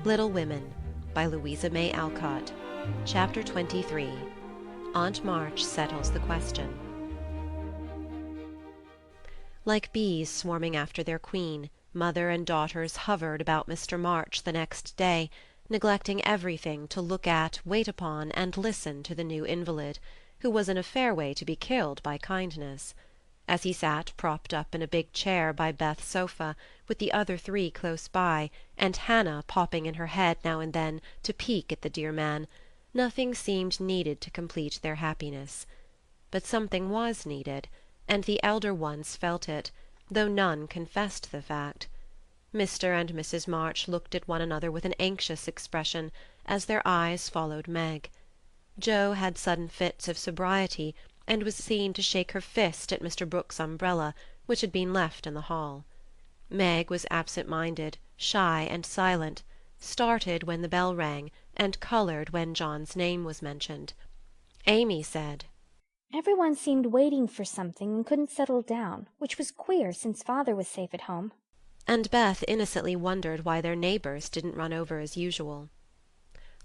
Little Women by Louisa May Alcott. Chapter 23. Aunt March Settles the Question. Like bees swarming after their queen, mother and daughters hovered about Mr. March the next day, neglecting everything to look at, wait upon, and listen to the new invalid, who was in a fair way to be killed by kindness. As he sat propped up in a big chair by Beth's sofa, with the other three close by, and Hannah popping in her head now and then to peek at the dear man, nothing seemed needed to complete their happiness. But something was needed, and the elder ones felt it, though none confessed the fact. Mr. and Mrs. March looked at one another with an anxious expression, as their eyes followed Meg. Jo had sudden fits of sobriety, and was seen to shake her fist at Mr. Brooke's umbrella, which had been left in the hall. Meg was absent-minded, shy, and silent, started when the bell rang, and coloured when John's name was mentioned. Amy said, "Everyone seemed waiting for something and couldn't settle down, which was queer since father was safe at home." And Beth innocently wondered why their neighbours didn't run over as usual.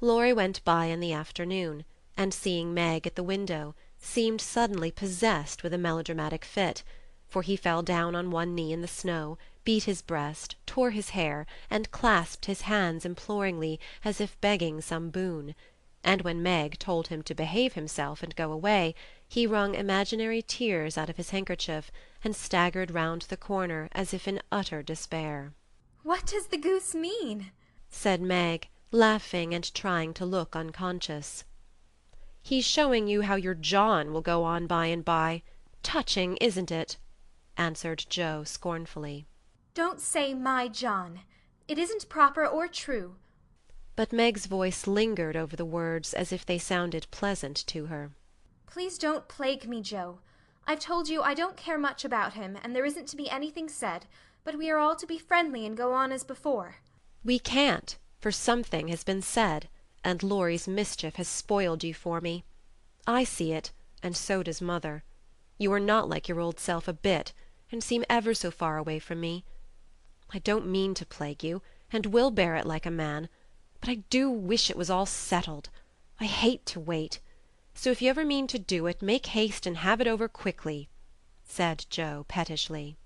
Laurie went by in the afternoon, and seeing Meg at the window, seemed suddenly possessed with a melodramatic fit, for he fell down on one knee in the snow, beat his breast, tore his hair, and clasped his hands imploringly, as if begging some boon. And when Meg told him to behave himself and go away, he wrung imaginary tears out of his handkerchief, and staggered round the corner as if in utter despair. "What does the goose mean?" said Meg, laughing and trying to look unconscious. "He's showing you how your John will go on by and by. Touching, isn't it?" answered Jo scornfully. "Don't say my John. It isn't proper or true." But Meg's voice lingered over the words as if they sounded pleasant to her. "Please don't plague me, Jo. I've told you I don't care much about him, and there isn't to be anything said, but we are all to be friendly and go on as before." "We can't, for something has been said, and Laurie's mischief has spoiled you for me. I see it, and so does mother. You are not like your old self a bit, and seem ever so far away from me. I don't mean to plague you, and will bear it like a man, but I do wish it was all settled. I hate to wait. So if you ever mean to do it, make haste and have it over quickly," said Jo pettishly.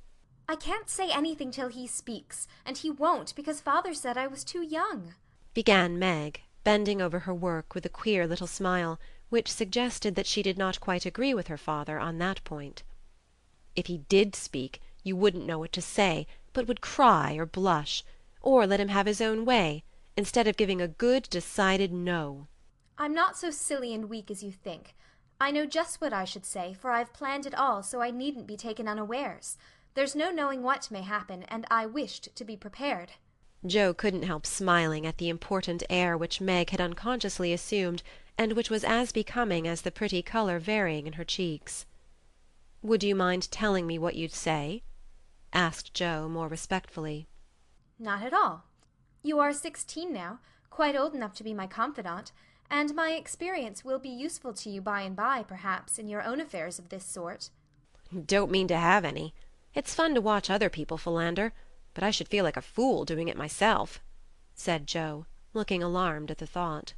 "I can't say anything till he speaks, and he won't, because father said I was too young," began Meg, bending over her work with a queer little smile, which suggested that she did not quite agree with her father on that point. "If he did speak, you wouldn't know what to say, but would cry or blush, or let him have his own way, instead of giving a good, decided no." "I'm not so silly and weak as you think. I know just what I should say, for I've planned it all, so I needn't be taken unawares. There's no knowing what may happen, and I wished to be prepared." Jo couldn't help smiling at the important air which Meg had unconsciously assumed, and which was as becoming as the pretty colour varying in her cheeks. "Would you mind telling me what you'd say?" asked Jo more respectfully. "Not at all. You are 16 now, quite old enough to be my confidant, and my experience will be useful to you by and by, perhaps, in your own affairs of this sort." "Don't mean to have any. It's fun to watch other people philander, but I should feel like a fool doing it myself," said Jo, looking alarmed at the thought.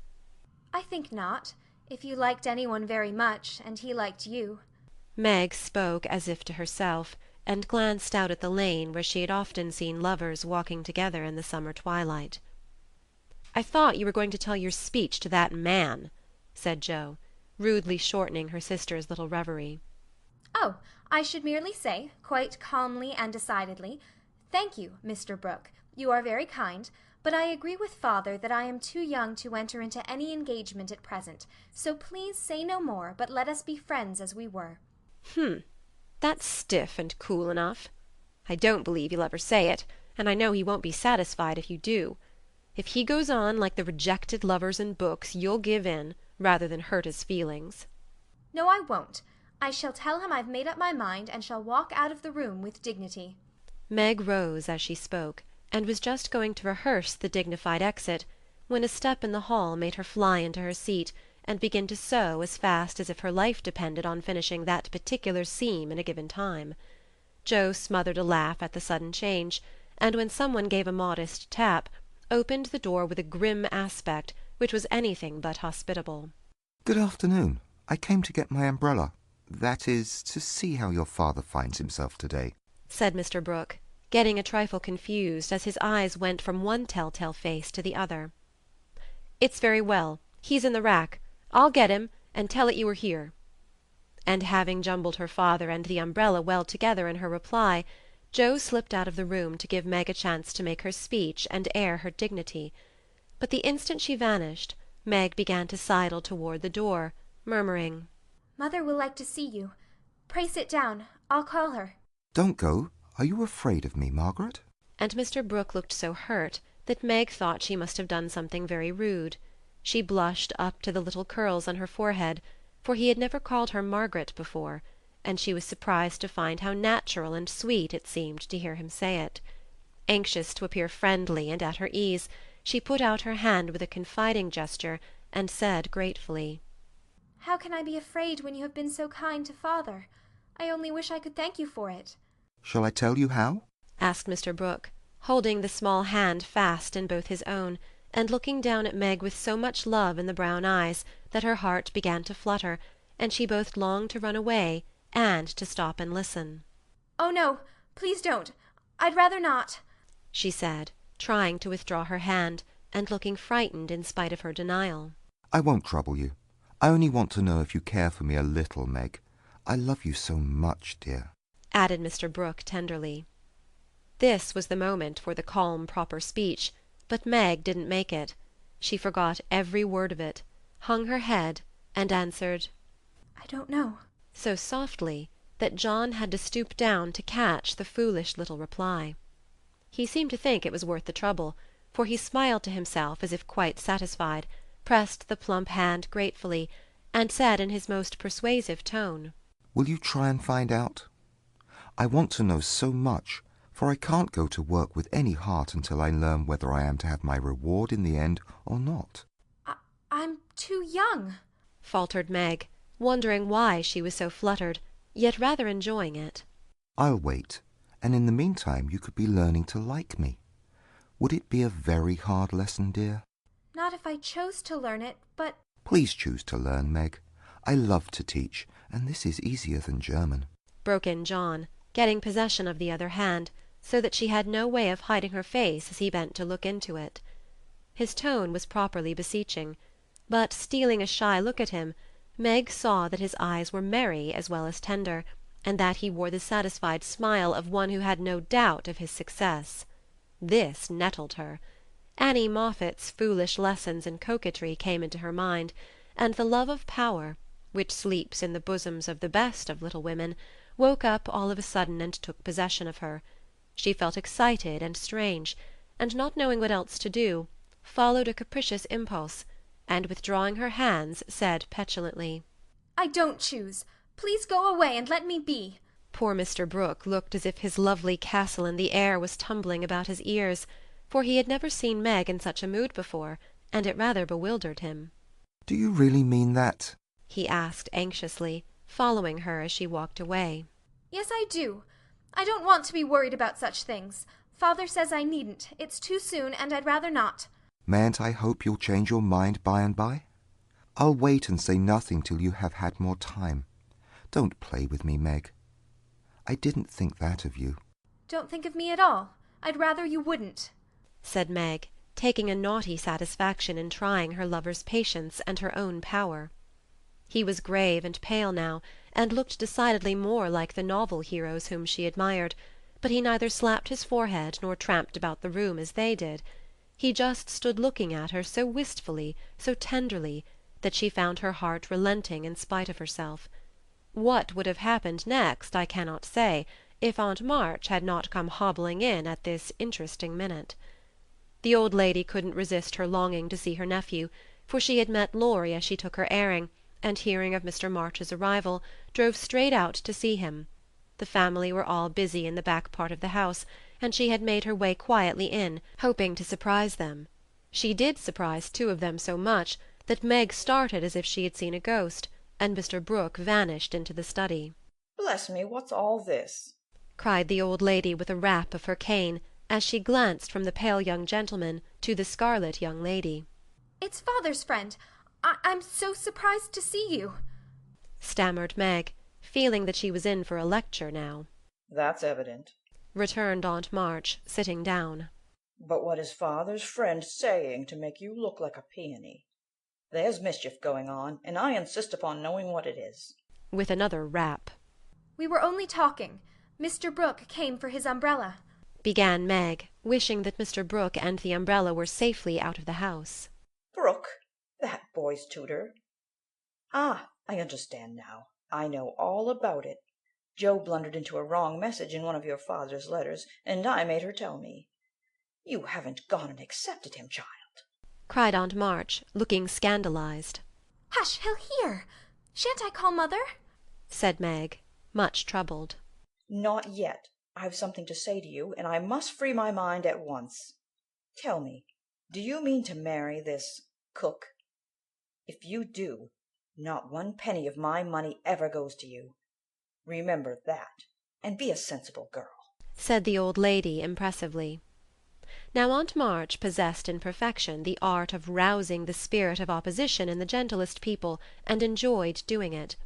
"I think not, if you liked anyone very much, and he liked you." Meg spoke as if to herself, and glanced out at the lane where she had often seen lovers walking together in the summer twilight. "I thought you were going to tell your speech to that man," said Jo, rudely shortening her sister's little reverie. "Oh, I should merely say, quite calmly and decidedly, 'Thank you, Mr. Brooke. You are very kind, but I agree with father that I am too young to enter into any engagement at present, so please say no more, but let us be friends as we were.'" That's stiff and cool enough. I don't believe you'll ever say it, and I know he won't be satisfied if you do. If he goes on like the rejected lovers in books, you'll give in, rather than hurt his feelings. "No, I won't. I shall tell him I've made up my mind, and shall walk out of the room with dignity." Meg rose as she spoke, and was just going to rehearse the dignified exit, when a step in the hall made her fly into her seat, and begin to sew as fast as if her life depended on finishing that particular seam in a given time. Jo smothered a laugh at the sudden change, and when some one gave a modest tap, opened the door with a grim aspect, which was anything but hospitable. "Good afternoon. I came to get my umbrella. That is, to see how your father finds himself today," said Mr. Brooke, getting a trifle confused as his eyes went from one tell-tale face to the other. "It's very well. He's in the rack. I'll get him, and tell it you were here." And having jumbled her father and the umbrella well together in her reply, Jo slipped out of the room to give Meg a chance to make her speech and air her dignity. But the instant she vanished, Meg began to sidle toward the door, murmuring, "Mother will like to see you. Pray sit down. I'll call her." "Don't go. Are you afraid of me, Margaret?" and Mr. Brooke looked so hurt that Meg thought she must have done something very rude. She blushed up to the little curls on her forehead, for he had never called her Margaret before, and she was surprised to find how natural and sweet it seemed to hear him say it. Anxious to appear friendly and at her ease, she put out her hand with a confiding gesture, and said gratefully, "How can I be afraid when you have been so kind to father? I only wish I could thank you for it." "Shall I tell you how?" asked Mr. Brooke, holding the small hand fast in both his own, and looking down at Meg with so much love in the brown eyes that her heart began to flutter, and she both longed to run away and to stop and listen. "Oh, no, please don't. I'd rather not," she said, trying to withdraw her hand, and looking frightened in spite of her denial. "I won't trouble you. I only want to know if you care for me a little, Meg. I love you so much, dear," added Mr. Brooke tenderly. This was the moment for the calm, proper speech, but Meg didn't make it. She forgot every word of it, hung her head, and answered, "I don't know," so softly that John had to stoop down to catch the foolish little reply. He seemed to think it was worth the trouble, for he smiled to himself as if quite satisfied, pressed the plump hand gratefully, and said in his most persuasive tone, "Will you try and find out? I want to know so much, for I can't go to work with any heart until I learn whether I am to have my reward in the end or not." I'm too young," faltered Meg, wondering why she was so fluttered, yet rather enjoying it. "I'll wait, and in the meantime you could be learning to like me. Would it be a very hard lesson, dear?" "Not if I chose to learn it, but—" "Please choose to learn, Meg. I love to teach, and this is easier than German," broke in John, getting possession of the other hand, so that she had no way of hiding her face as he bent to look into it. His tone was properly beseeching, but, stealing a shy look at him, Meg saw that his eyes were merry as well as tender, and that he wore the satisfied smile of one who had no doubt of his success. This nettled her. Annie Moffatt's foolish lessons in coquetry came into her mind, and the love of power, which sleeps in the bosoms of the best of little women, woke up all of a sudden and took possession of her. She felt excited and strange, and not knowing what else to do, followed a capricious impulse, and withdrawing her hands, said petulantly, "I don't choose. Please go away and let me be." Poor Mr. Brooke looked as if his lovely castle in the air was tumbling about his ears, for he had never seen Meg in such a mood before, and it rather bewildered him. "Do you really mean that?" he asked anxiously, following her as she walked away. "Yes, I do. I don't want to be worried about such things. Father says I needn't. It's too soon, and I'd rather not." "Mayn't I hope you'll change your mind by and by? I'll wait and say nothing till you have had more time. Don't play with me, Meg. I didn't think that of you." "Don't think of me at all. I'd rather you wouldn't," said Meg, taking a naughty satisfaction in trying her lover's patience and her own power. He was grave and pale now, and looked decidedly more like the novel heroes whom she admired, but he neither slapped his forehead nor tramped about the room as they did. He just stood looking at her so wistfully, so tenderly, that she found her heart relenting in spite of herself. What would have happened next I cannot say, if Aunt March had not come hobbling in at this interesting minute. The old lady couldn't resist her longing to see her nephew, for she had met Laurie as she took her airing, and hearing of Mr. March's arrival, drove straight out to see him. The family were all busy in the back part of the house, and she had made her way quietly in, hoping to surprise them. She did surprise two of them so much that Meg started as if she had seen a ghost, and Mr. Brooke vanished into the study. "Bless me, what's all this?" cried the old lady with a rap of her cane, as she glanced from the pale young gentleman to the scarlet young lady. "It's father's friend. I'm so surprised to see you," stammered Meg, feeling that she was in for a lecture now. "That's evident," returned Aunt March, sitting down. "but what is father's friend saying to make you look like a peony? There's mischief going on, and I insist upon knowing what it is." With another rap. "We were only talking. Mr. Brooke came for his umbrella," began Meg, wishing that Mr. Brooke and the umbrella were safely out of the house. "Brooke? That boy's tutor? Ah, I understand now. I know all about it. Joe blundered into a wrong message in one of your father's letters, and I made her tell me. You haven't gone and accepted him, child?" cried Aunt March, looking scandalized. "Hush, he'll hear. Shan't I call mother?" said Meg, much troubled. "Not yet. I've something to say to you, and I must free my mind at once. Tell me, do you mean to marry this cook? If you do, not one penny of my money ever goes to you. Remember that, and be a sensible girl," said the old lady impressively. Now Aunt March possessed in perfection the art of rousing the spirit of opposition in the gentlest people, and enjoyed doing it.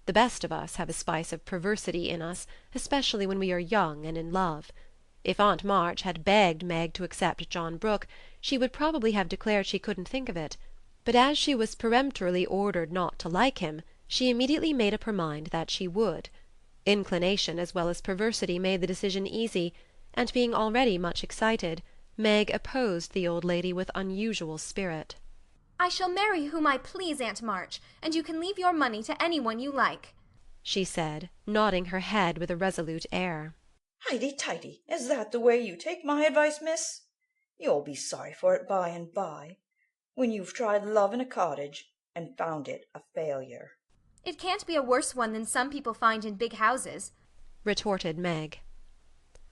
The best of us have a spice of perversity in us, especially when we are young and in love. If Aunt March had begged Meg to accept John Brooke, she would probably have declared she couldn't think of it, but as she was peremptorily ordered not to like him, she immediately made up her mind that she would. Inclination as well as perversity made the decision easy, and being already much excited, Meg opposed the old lady with unusual spirit. "I shall marry whom I please, Aunt March, and you can leave your money to any one you like," she said, nodding her head with a resolute air. "Highty-tighty, is that the way you take my advice, miss? You'll be sorry for it by and by, when you've tried love in a cottage and found it a failure." "It can't be a worse one than some people find in big houses," retorted Meg.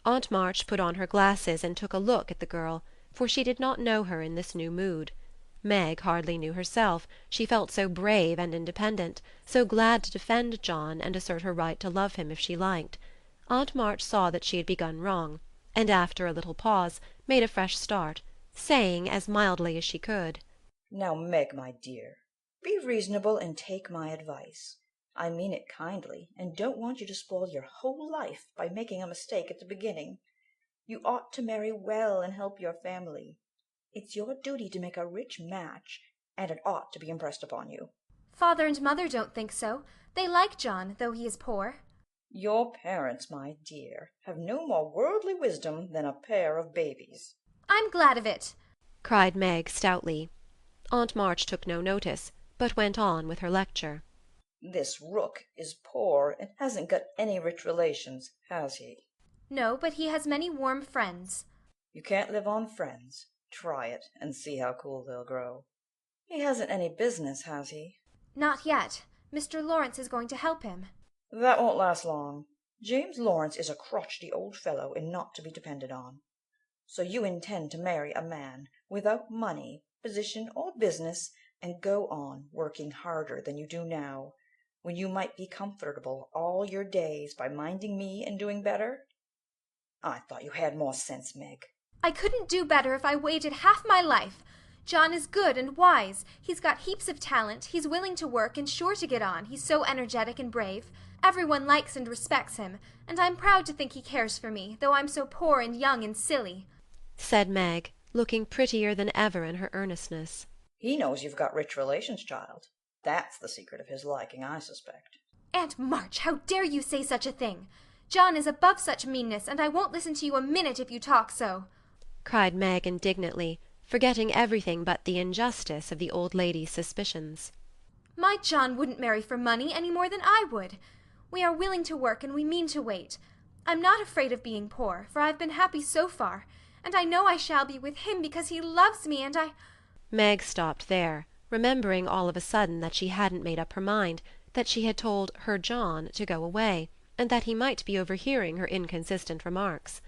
Aunt March put on her glasses and took a look at the girl, for she did not know her in this new mood. Meg hardly knew herself, she felt so brave and independent, so glad to defend John and assert her right to love him if she liked. Aunt March saw that she had begun wrong, and after a little pause made a fresh start, saying as mildly as she could, "Now, Meg, my dear, be reasonable and take my advice. I mean it kindly, and don't want you to spoil your whole life by making a mistake at the beginning. You ought to marry well and help your family. It's your duty to make a rich match, and it ought to be impressed upon you." "Father and mother don't think so. They like John, though he is poor." "Your parents, my dear, have no more worldly wisdom than a pair of babies." "I'm glad of it," cried Meg stoutly. Aunt March took no notice, but went on with her lecture. "This Rook is poor and hasn't got any rich relations, has he?" "No, but he has many warm friends." "You can't live on friends. Try it, and see how cool they'll grow. He hasn't any business, has he?" "Not yet. Mr. Lawrence is going to help him." "That won't last long. James Lawrence is a crotchety old fellow and not to be depended on. So you intend to marry a man without money, position, or business, and go on working harder than you do now, when you might be comfortable all your days by minding me and doing better? I thought you had more sense, Meg." "I couldn't do better if I waited half my life. John is good and wise. He's got heaps of talent. He's willing to work and sure to get on. He's so energetic and brave. Everyone likes and respects him, and I'm proud to think he cares for me, though I'm so poor and young and silly," said Meg, looking prettier than ever in her earnestness. "He knows you've got rich relations, child. That's the secret of his liking, I suspect." "Aunt March, how dare you say such a thing? John is above such meanness, and I won't listen to you a minute if you talk so," cried Meg indignantly, forgetting everything but the injustice of the old lady's suspicions. "My John wouldn't marry for money any more than I would. We are willing to work, and we mean to wait. I'm not afraid of being poor, for I've been happy so far, and I know I shall be with him because he loves me, and I—" Meg stopped there, remembering all of a sudden that she hadn't made up her mind, that she had told her John to go away, and that he might be overhearing her inconsistent remarks.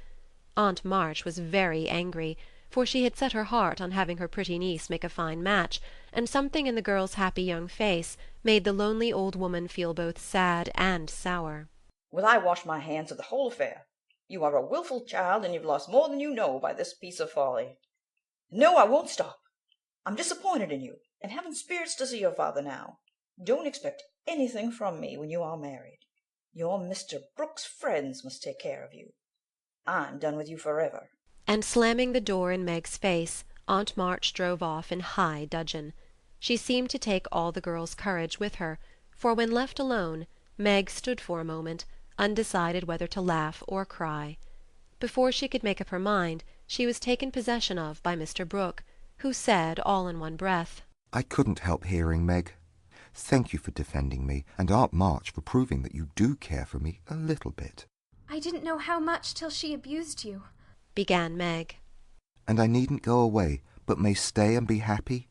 Aunt March was very angry, for she had set her heart on having her pretty niece make a fine match, and something in the girl's happy young face made the lonely old woman feel both sad and sour. "Will I wash my hands of the whole affair? You are a wilful child, and you've lost more than you know by this piece of folly. No, I won't stop. I'm disappointed in you, and haven't spirits to see your father now. Don't expect anything from me when you are married. Your Mr. Brooke's friends must take care of you. I'm done with you forever." And slamming the door in Meg's face, Aunt March drove off in high dudgeon. She seemed to take all the girl's courage with her, for when left alone, Meg stood for a moment, undecided whether to laugh or cry. Before she could make up her mind, she was taken possession of by Mr. Brooke, who said all in one breath, "I couldn't help hearing, Meg. Thank you for defending me, and Aunt March for proving that you do care for me a little bit." I didn't know how much till she abused you. began Meg. "And I needn't go away, but may stay and be happy?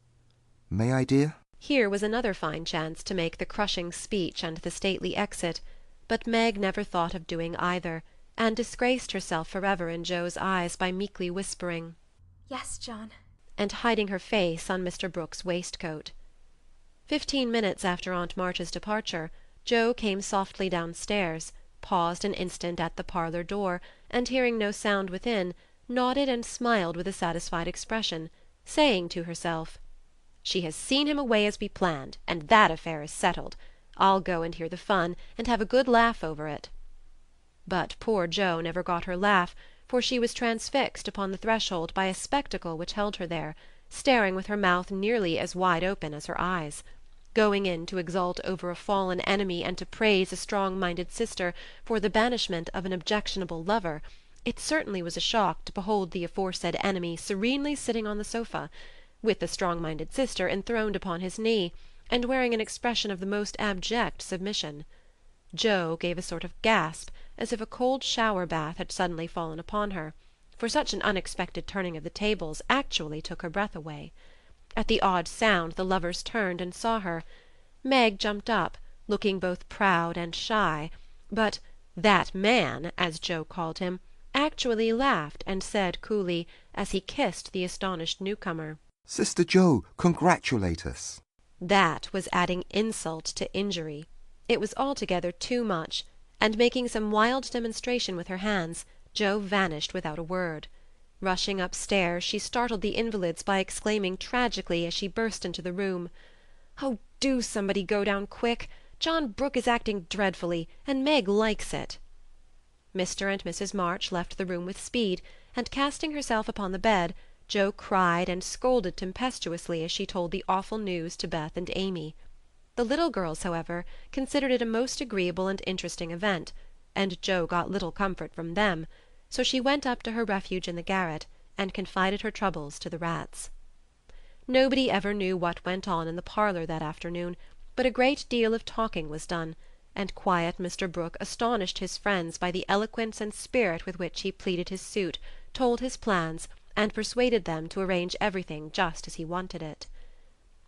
May I, dear?" Here was another fine chance to make the crushing speech and the stately exit, but Meg never thought of doing either, and disgraced herself forever in Joe's eyes by meekly whispering, Yes, John. and hiding her face on Mr. Brooke's waistcoat. 15 minutes after Aunt March's departure, Joe came softly downstairs, paused an instant at the parlour door, and hearing no sound within, nodded and smiled with a satisfied expression, saying to herself, "She has seen him away as we planned, and that affair is settled. I'll go and hear the fun, and have a good laugh over it." But poor Joe never got her laugh, for she was transfixed upon the threshold by a spectacle which held her there, staring with her mouth nearly as wide open as her eyes. Going in to exult over a fallen enemy and to praise a strong-minded sister for the banishment of an objectionable lover, it certainly was a shock to behold the aforesaid enemy serenely sitting on the sofa, with the strong-minded sister enthroned upon his knee, and wearing an expression of the most abject submission. Joe gave a sort of gasp, as if a cold shower-bath had suddenly fallen upon her, for such an unexpected turning of the tables actually took her breath away. At the odd sound the lovers turned and saw her. Meg jumped up, looking both proud and shy, but "that man," as Joe called him, actually laughed and said coolly, as he kissed the astonished newcomer, "Sister Joe, congratulate us." That was adding insult to injury. It was altogether too much, and making some wild demonstration with her hands, Joe vanished without a word. Rushing upstairs, she startled the invalids by exclaiming tragically as she burst into the room, "Oh, do somebody go down quick! John Brooke is acting dreadfully, and Meg likes it." Mr. and Mrs. March left the room with speed, and casting herself upon the bed, Joe cried and scolded tempestuously as she told the awful news to Beth and Amy. The little girls, however, considered it a most agreeable and interesting event, and Joe got little comfort from them, so she went up to her refuge in the garret, and confided her troubles to the rats. Nobody ever knew what went on in the parlour that afternoon, but a great deal of talking was done, and quiet Mr. Brooke astonished his friends by the eloquence and spirit with which he pleaded his suit, told his plans, and persuaded them to arrange everything just as he wanted it.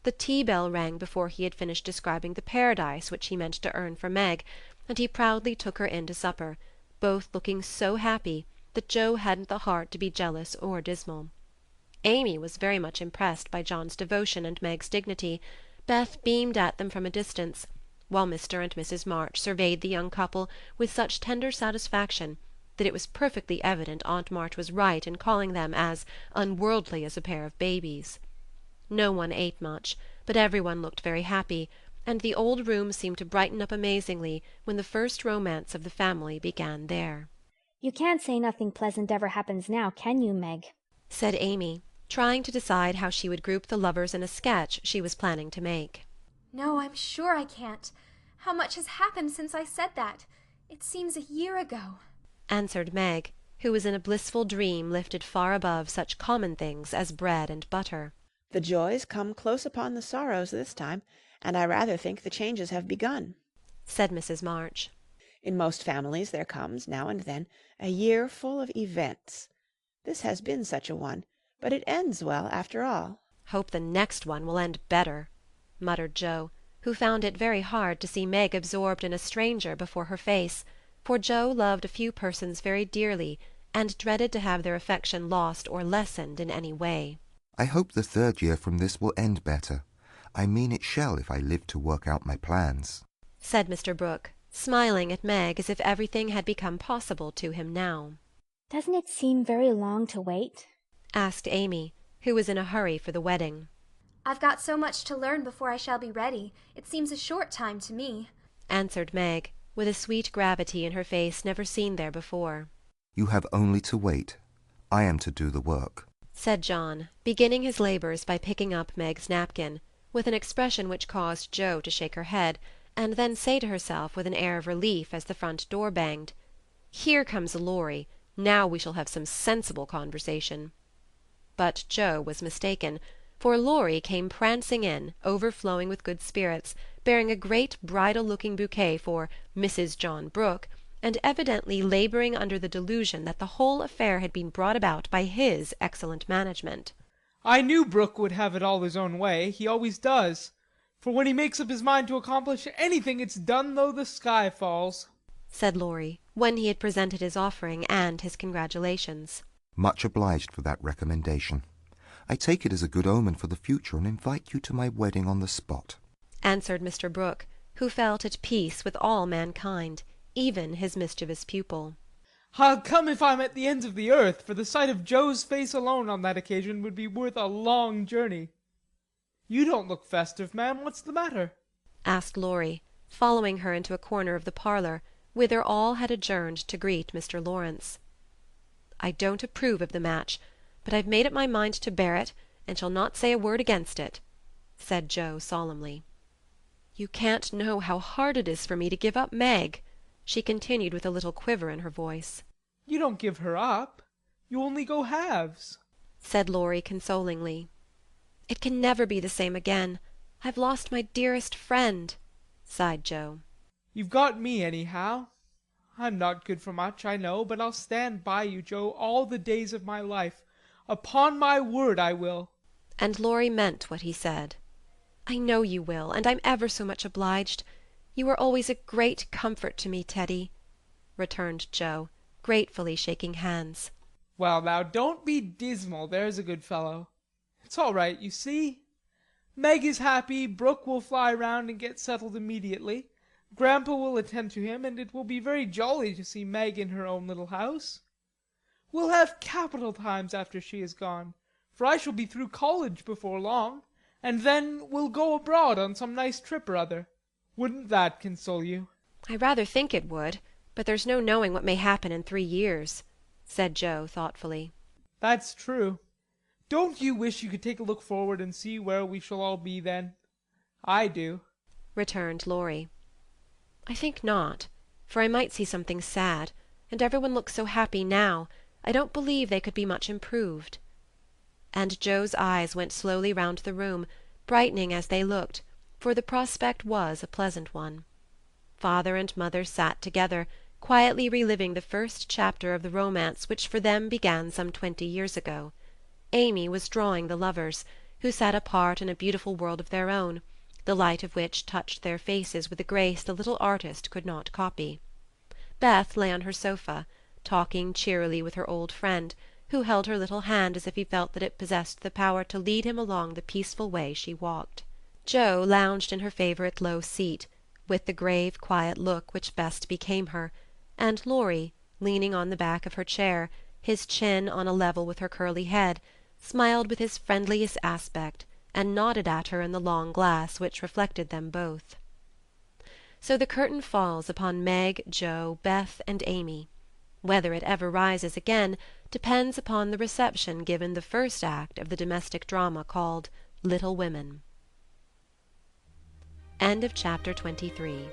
The tea-bell rang before he had finished describing the paradise which he meant to earn for Meg, and he proudly took her in to supper, both looking so happy that Joe hadn't the heart to be jealous or dismal. Amy was very much impressed by John's devotion and Meg's dignity. Beth beamed at them from a distance, while Mr. and Mrs. March surveyed the young couple with such tender satisfaction that it was perfectly evident Aunt March was right in calling them as unworldly as a pair of babies. No one ate much, but every one looked very happy, and the old room seemed to brighten up amazingly when the first romance of the family began there. You can't say nothing pleasant ever happens now, can you, Meg? Said Amy, trying to decide how she would group the lovers in a sketch she was planning to make. No, I'm sure I can't. How much has happened since I said that? It seems a year ago. Answered Meg, who was in a blissful dream lifted far above such common things as bread and butter. The joys come close upon the sorrows this time, and I rather think the changes have begun. Said Mrs. March. In most families there comes, now and then, a year full of events. This has been such a one, but it ends well after all. Hope the next one will end better, muttered Joe, who found it very hard to see Meg absorbed in a stranger before her face, for Joe loved a few persons very dearly, and dreaded to have their affection lost or lessened in any way. "I hope the third year from this will end better. I mean it shall if I live to work out my plans," said Mr. Brooke, smiling at Meg as if everything had become possible to him now. Doesn't it seem very long to wait? asked Amy, who was in a hurry for the wedding. I've got so much to learn before I shall be ready. It seems a short time to me, answered Meg, with a sweet gravity in her face never seen there before. You have only to wait. I am to do the work, said John, beginning his labours by picking up Meg's napkin, with an expression which caused Jo to shake her head, and then say to herself with an air of relief as the front door banged, "Here comes Laurie. Now we shall have some sensible conversation." But Jo was mistaken, for Laurie came prancing in, overflowing with good spirits, bearing a great bridal-looking bouquet for Mrs. John Brooke, and evidently labouring under the delusion that the whole affair had been brought about by his excellent management. "I knew Brooke would have it all his own way. He always does. For when he makes up his mind to accomplish anything, it's done though the sky falls," said Laurie, when he had presented his offering and his congratulations. Much obliged for that recommendation. I take it as a good omen for the future and invite you to my wedding on the spot, answered Mr. Brooke, who felt at peace with all mankind, even his mischievous pupil. "I'll come if I'm at the ends of the earth, for the sight of Joe's face alone on that occasion would be worth a long journey. You don't look festive, ma'am. What's the matter?" asked Laurie, following her into a corner of the parlour, whither all had adjourned to greet Mr. Lawrence. "I don't approve of the match, but I've made up my mind to bear it, and shall not say a word against it," said Jo solemnly. "You can't know how hard it is for me to give up Meg," she continued with a little quiver in her voice. "You don't give her up. You only go halves," said Laurie consolingly. "It can never be the same again. I've lost my dearest friend," sighed Jo. "You've got me, anyhow. I'm not good for much, I know, but I'll stand by you, Joe, all the days of my life. Upon my word I will." And Laurie meant what he said. "I know you will, and I'm ever so much obliged. You are always a great comfort to me, Teddy," returned Jo, gratefully shaking hands. "Well, now, don't be dismal, there's a good fellow. It's all right, you see. Meg is happy, Brooke will fly round and get settled immediately, Grandpa will attend to him, and it will be very jolly to see Meg in her own little house. We'll have capital times after she is gone, for I shall be through college before long, and then we'll go abroad on some nice trip or other. Wouldn't that console you?" "I rather think it would, but there's no knowing what may happen in 3 years," said Jo thoughtfully. "That's true. Don't you wish you could take a look forward and see where we shall all be then? I do," returned Laurie. "I think not, for I might see something sad, and everyone looks so happy now, I don't believe they could be much improved." And Jo's eyes went slowly round the room, brightening as they looked, for the prospect was a pleasant one. Father and mother sat together, quietly reliving the first chapter of the romance which for them began some 20 years ago. Amy was drawing the lovers, who sat apart in a beautiful world of their own, the light of which touched their faces with a grace the little artist could not copy. Beth lay on her sofa, talking cheerily with her old friend, who held her little hand as if he felt that it possessed the power to lead him along the peaceful way she walked. Jo lounged in her favourite low seat, with the grave quiet look which best became her, and Laurie, leaning on the back of her chair, his chin on a level with her curly head, smiled with his friendliest aspect, and nodded at her in the long glass which reflected them both. So the curtain falls upon Meg, Jo, Beth, and Amy. Whether it ever rises again depends upon the reception given the first act of the domestic drama called Little Women. End of chapter 23.